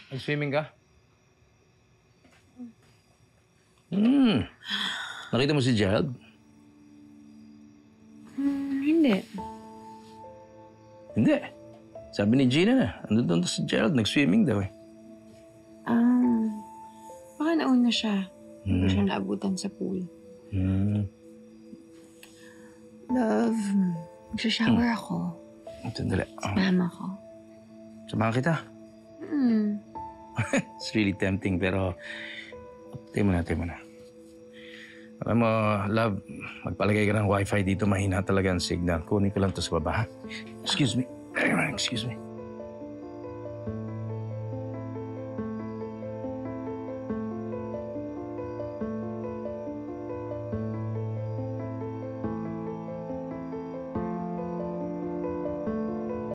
Nag-swimming ka? Nakita mo si Gerald? Hindi. Hindi. Sabi ni Gina na, doon si Gerald, nag-swimming daw eh. Baka nauna siya. Hindi siya naabutan sa pool. Love, magsha-shower ako. Sandali. Mama ko. Samahan kita. It's really tempting, pero tayo muna. Alam mo, love, magpalagay ka ng wifi dito. Mahina talaga ang signal. Kunin ko lang to sa baba, ha? Excuse me.